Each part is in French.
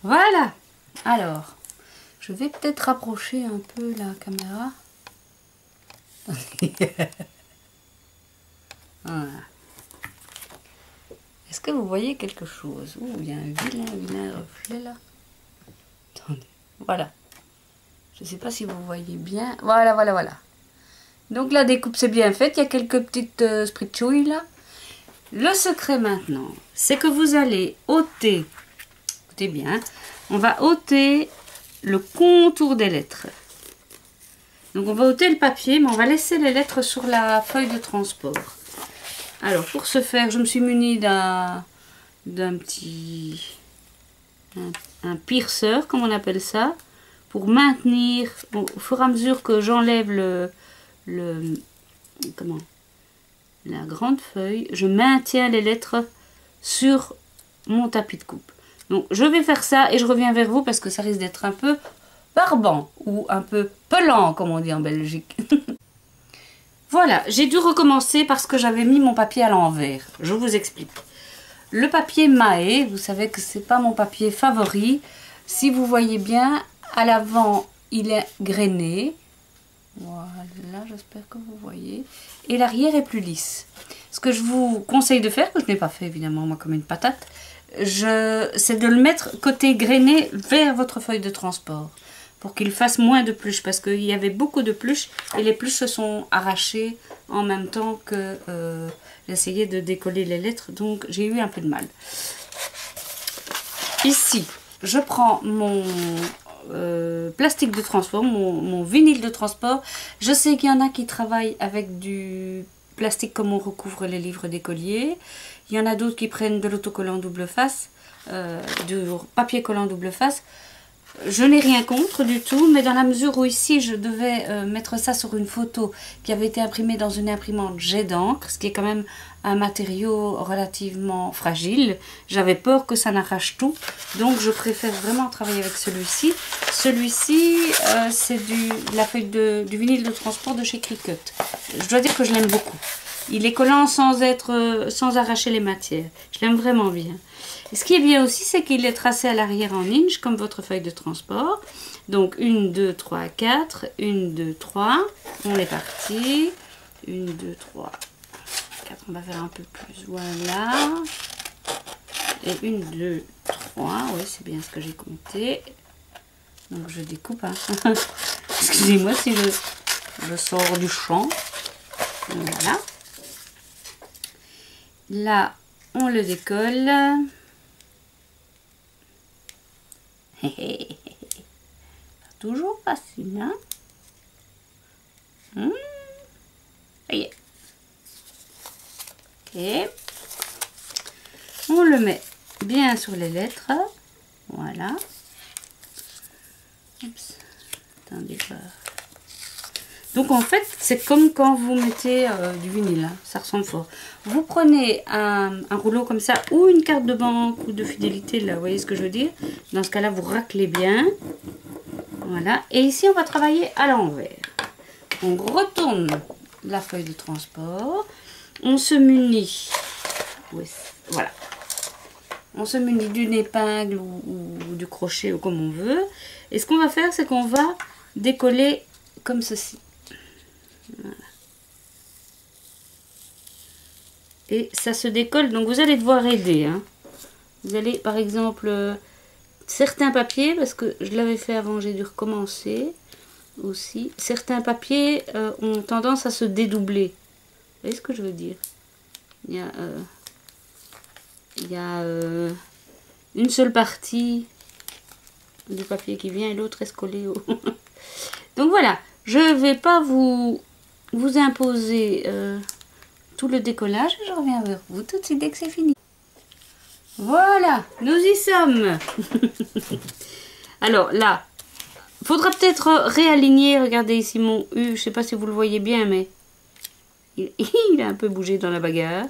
Voilà. Alors, je vais peut-être rapprocher un peu la caméra. Voilà. Est-ce que vous voyez quelque chose? Ouh, il y a un vilain reflet là. Attendez, voilà. Je ne sais pas si vous voyez bien. Voilà. Donc la découpe c'est bien faite. Il y a quelques petites spritchouilles là. Le secret maintenant, c'est que vous allez ôter, écoutez bien, on va ôter le contour des lettres. Donc on va ôter le papier, mais on va laisser les lettres sur la feuille de transport. Alors pour ce faire, je me suis munie d'un petit un pierceur, comme on appelle ça, pour maintenir, bon, au fur et à mesure que j'enlève la grande feuille, je maintiens les lettres sur mon tapis de coupe. Donc je vais faire ça et je reviens vers vous parce que ça risque d'être un peu barbant ou un peu pelant comme on dit en Belgique. Voilà, j'ai dû recommencer parce que j'avais mis mon papier à l'envers. Je vous explique. Le papier Mahé, vous savez que c'est pas mon papier favori. Si vous voyez bien, à l'avant il est grainé. Voilà, j'espère que vous voyez. Et l'arrière est plus lisse. Ce que je vous conseille de faire, que je n'ai pas fait évidemment moi comme une patate, c'est de le mettre côté grainé vers votre feuille de transport. Pour qu'il fasse moins de pluches. Parce qu'il y avait beaucoup de pluches et les pluches se sont arrachées en même temps que j'essayais de décoller les lettres. Donc j'ai eu un peu de mal. Ici, je prends mon plastique de transport, mon vinyle de transport. Je sais qu'il y en a qui travaillent avec du plastique comme on recouvre les livres d'écoliers. Il y en a d'autres qui prennent de l'autocollant double face, du papier collant double face. Je n'ai rien contre du tout, mais dans la mesure où ici je devais mettre ça sur une photo qui avait été imprimée dans une imprimante jet d'encre, ce qui est quand même un matériau relativement fragile, j'avais peur que ça n'arrache tout, donc je préfère vraiment travailler avec celui-ci. Celui-ci, c'est la feuille du vinyle de transport de chez Cricut. Je dois dire que je l'aime beaucoup. Il est collant sans arracher les matières. Je l'aime vraiment bien. Et ce qui est bien aussi, c'est qu'il est tracé à l'arrière en inch, comme votre feuille de transport. Donc 1, 2, 3, 4. 1, 2, 3. On est parti. 1, 2, 3, 4. On va faire un peu plus. Voilà. Et 1, 2, 3. Oui, c'est bien ce que j'ai compté. Donc je découpe. Hein. Excusez-moi si je sors du champ. Voilà. Là, on le décolle. Toujours facile, hein? Ça y est. Ok. On le met bien sur les lettres. Voilà. Oups. Attendez pas. Donc en fait, c'est comme quand vous mettez du vinyle, hein. Ça ressemble fort. Vous prenez un rouleau comme ça, ou une carte de banque ou de fidélité, là, vous voyez ce que je veux dire? Dans ce cas-là, vous raclez bien. Voilà. Et ici, on va travailler à l'envers. On retourne la feuille de transport. On se munit. Oui, voilà. On se munit d'une épingle ou du crochet ou comme on veut. Et ce qu'on va faire, c'est qu'on va décoller comme ceci. Voilà. Et ça se décolle, donc vous allez devoir aider. Hein. Vous allez, par exemple, certains papiers, parce que je l'avais fait avant, j'ai dû recommencer aussi. Certains papiers ont tendance à se dédoubler. Vous voyez ce que je veux dire? Il y a une seule partie du papier qui vient et l'autre est collé au... Donc voilà, je ne vais pas vous imposer tout le décollage. Je reviens vers vous tout de suite dès que c'est fini. Voilà, nous y sommes. Alors là, il faudra peut-être réaligner. Regardez ici mon U, je ne sais pas si vous le voyez bien, mais il a un peu bougé dans la bagarre.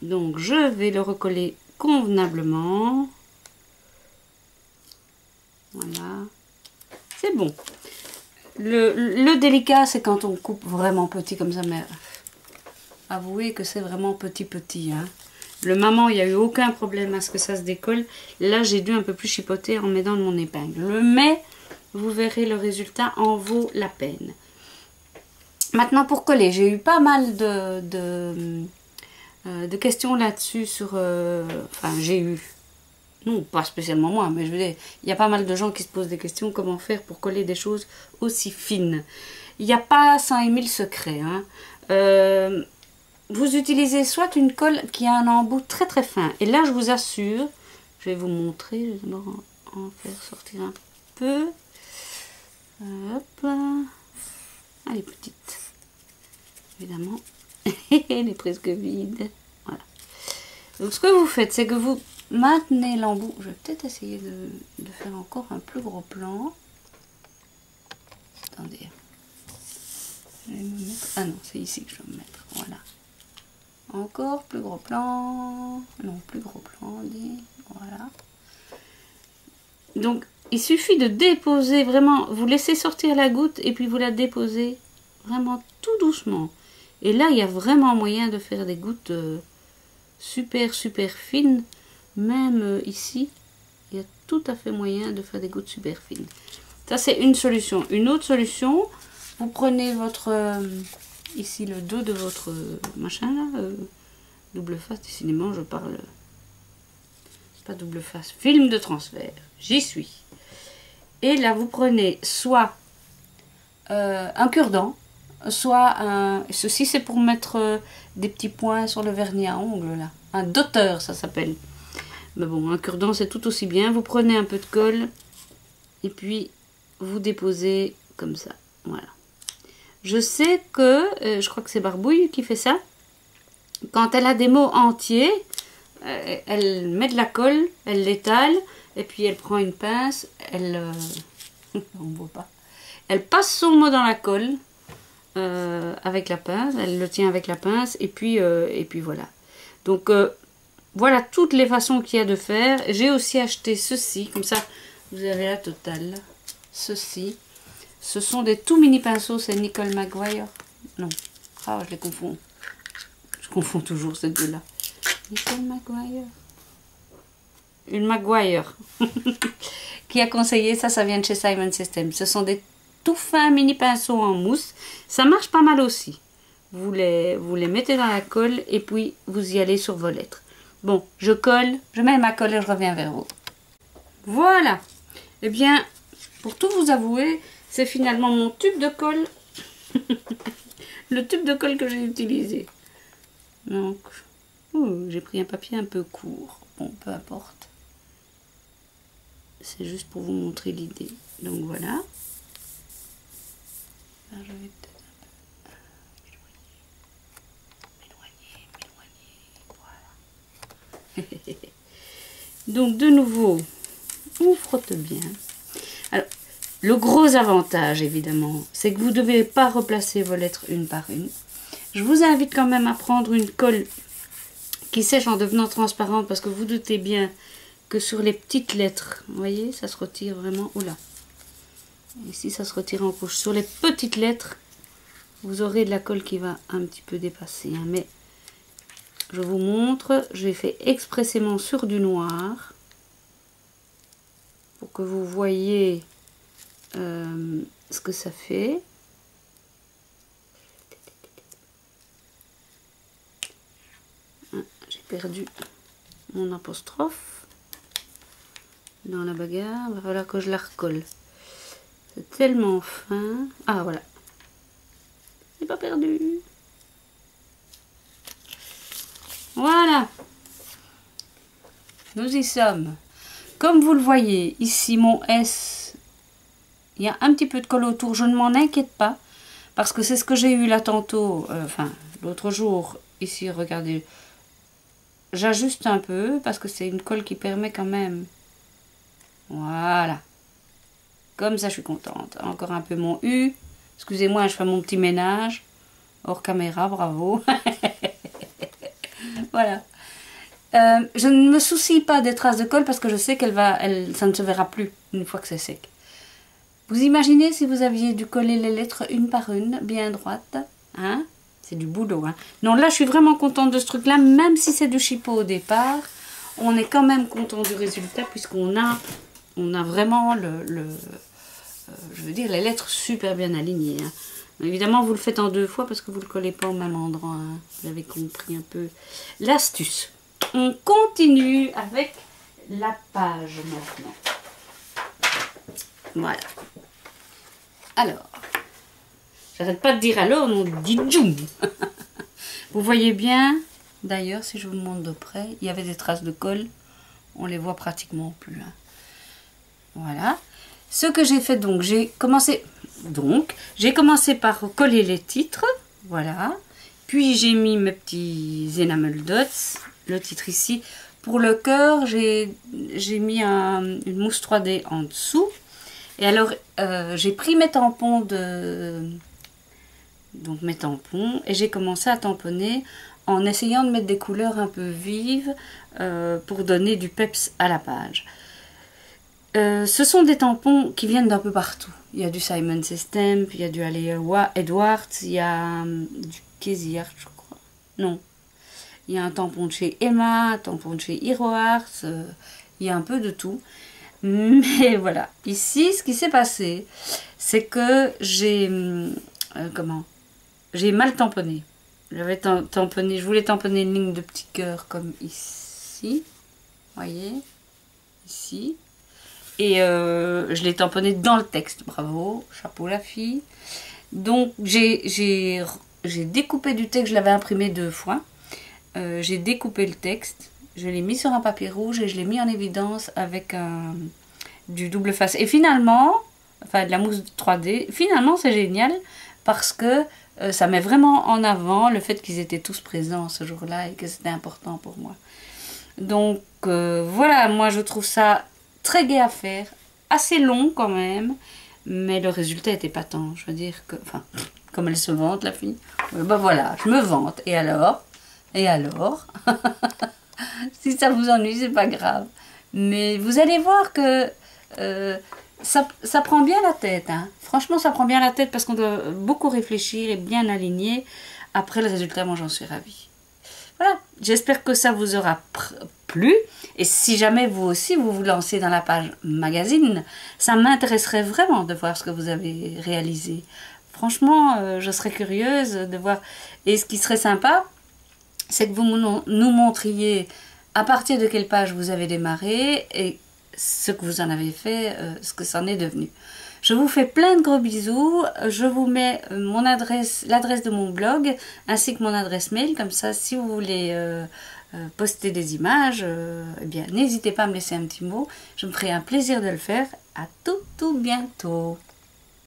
Donc je vais le recoller convenablement. Voilà. C'est bon. Le délicat, c'est quand on coupe vraiment petit comme ça, mais avouez que c'est vraiment petit. Hein. Le maman, il n'y a eu aucun problème à ce que ça se décolle. Là, j'ai dû un peu plus chipoter en mettant mon épingle. Mais vous verrez, le résultat en vaut la peine. Maintenant, pour coller, j'ai eu pas mal de questions là-dessus sur... enfin, j'ai eu... Non, pas spécialement moi, mais je veux dire, il y a pas mal de gens qui se posent des questions. Comment faire pour coller des choses aussi fines? Il n'y a pas 100 000 secrets. Hein. Vous utilisez soit une colle qui a un embout très très fin. Et là, je vous assure, je vais vous montrer. Je vais d'abord en faire sortir un peu. Hop. Elle est petite. Évidemment. Elle est presque vide. Voilà. Donc, ce que vous faites, c'est que vous maintenez l'embout. Je vais peut-être essayer de faire encore un plus gros plan. Attendez. Je vais me mettre... Ah non, c'est ici que je vais me mettre. Voilà. Encore plus gros plan. Non, plus gros plan. Voilà. Donc, il suffit de déposer vraiment. Vous laissez sortir la goutte et puis vous la déposez vraiment tout doucement. Et là, il y a vraiment moyen de faire des gouttes super, super fines. Même ici, il y a tout à fait moyen de faire des gouttes super fines. Ça, c'est une solution. Une autre solution, vous prenez votre... ici, le dos de votre machin, là. Double face, décidément, je parle... C'est pas double face. Film de transfert. J'y suis. Et là, vous prenez soit un cure-dent, soit un... Ceci, c'est pour mettre des petits points sur le vernis à ongles, là. Un doteur, ça s'appelle. Mais bon, un cure-dent, c'est tout aussi bien. Vous prenez un peu de colle et puis vous déposez comme ça. Voilà. Je sais que, je crois que c'est Barbouille qui fait ça. Quand elle a des mots entiers, elle met de la colle, elle l'étale, et puis elle prend une pince, elle... on ne voit pas. Elle passe son mot dans la colle avec la pince, elle le tient avec la pince, et puis voilà. Donc, voilà toutes les façons qu'il y a de faire. J'ai aussi acheté ceci, comme ça vous avez la totale. Ceci, ce sont des tout mini pinceaux, c'est Nicole Maguire. Non, ah je les confonds. Je confonds toujours ces deux-là. Nicole Maguire. Une Maguire qui a conseillé ça, ça vient de chez Simon System. Ce sont des tout fins mini pinceaux en mousse. Ça marche pas mal aussi. Vous les mettez dans la colle et puis vous y allez sur vos lettres. Bon, je colle, je mets ma colle et je reviens vers vous. Voilà. Eh bien, pour tout vous avouer, c'est finalement mon tube de colle. Le tube de colle que j'ai utilisé. Donc, j'ai pris un papier un peu court. Bon, peu importe. C'est juste pour vous montrer l'idée. Donc voilà. Là, je vais peut-être un peu m'éloigner. Voilà. Donc de nouveau, on frotte bien. Alors, le gros avantage, évidemment, c'est que vous ne devez pas replacer vos lettres une par une. Je vous invite quand même à prendre une colle qui sèche en devenant transparente, parce que vous doutez bien que sur les petites lettres, vous voyez, ça se retire vraiment. Oula. Ici, ça se retire en couche. Sur les petites lettres, vous aurez de la colle qui va un petit peu dépasser. Hein, mais je vous montre, j'ai fait expressément sur du noir pour que vous voyez ce que ça fait. J'ai perdu mon apostrophe dans la bagarre. Il va falloir que je la recolle. C'est tellement fin. Ah voilà. J'ai pas perdu. Voilà. Nous y sommes. Comme vous le voyez, ici mon S, il y a un petit peu de colle autour. Je ne m'en inquiète pas. Parce que c'est ce que j'ai eu là tantôt. Enfin, l'autre jour. Ici, regardez. J'ajuste un peu parce que c'est une colle qui permet quand même. Voilà. Comme ça, je suis contente. Encore un peu mon U. Excusez-moi, je fais mon petit ménage. Hors caméra, bravo. Voilà. Je ne me soucie pas des traces de colle parce que je sais ça ne se verra plus une fois que c'est sec. Vous imaginez si vous aviez dû coller les lettres une par une, bien droites, hein? c'est du boulot. Hein. Non, là, je suis vraiment contente de ce truc-là, même si c'est du chipot au départ. On est quand même content du résultat, puisqu'on a, vraiment je veux dire, les lettres super bien alignées. Hein. Évidemment, vous le faites en 2 fois, parce que vous ne le collez pas au même endroit. Hein. Vous avez compris un peu l'astuce. On continue avec la page maintenant. Voilà. Alors, j'arrête pas de dire alors, on dit Djoum. Vous voyez bien, d'ailleurs, si je vous montre de près, il y avait des traces de colle. On les voit pratiquement plus. Hein. Voilà. Ce que j'ai fait, donc, j'ai commencé par coller les titres. Voilà. Puis j'ai mis mes petits enamel dots. Le titre ici. Pour le cœur, j'ai mis une mousse 3D en dessous. Et alors, j'ai pris mes tampons et j'ai commencé à tamponner en essayant de mettre des couleurs un peu vives pour donner du peps à la page. Ce sont des tampons qui viennent d'un peu partout. Il y a du Simon System, il y a du Alea Edwards, il y a du Casey Art, je crois. Non. Il y a un tampon de chez Emma, un tampon de chez Hero Arts, il y a un peu de tout. Mais voilà, ici, ce qui s'est passé, c'est que j'ai mal tamponné. Je voulais tamponner une ligne de petit cœur comme ici, voyez, ici. Et je l'ai tamponné dans le texte, bravo, chapeau la fille. Donc j'ai découpé du texte, je l'avais imprimé 2 fois. J'ai découpé le texte, je l'ai mis sur un papier rouge et je l'ai mis en évidence avec du double face. Et finalement, enfin de la mousse 3D, finalement c'est génial parce que ça met vraiment en avant le fait qu'ils étaient tous présents ce jour-là et que c'était important pour moi. Donc voilà, moi je trouve ça très gai à faire, assez long quand même, mais le résultat était patent. Je veux dire que, enfin, comme elle se vante la fille, ben voilà, je me vante. Et alors, si ça vous ennuie, c'est pas grave. Mais vous allez voir que ça prend bien la tête. Hein. Franchement, ça prend bien la tête parce qu'on doit beaucoup réfléchir et bien aligner. Après le résultat, moi j'en suis ravie. Voilà, j'espère que ça vous aura plu. Et si jamais vous aussi vous vous lancez dans la page magazine, ça m'intéresserait vraiment de voir ce que vous avez réalisé. Franchement, je serais curieuse de voir. Et ce qui serait sympa, c'est que vous nous montriez à partir de quelle page vous avez démarré et ce que vous en avez fait, ce que ça en est devenu. Je vous fais plein de gros bisous. Je vous mets l'adresse de mon blog ainsi que mon adresse mail. Comme ça, si vous voulez poster des images, eh bien, n'hésitez pas à me laisser un petit mot. Je me ferai un plaisir de le faire. À tout bientôt.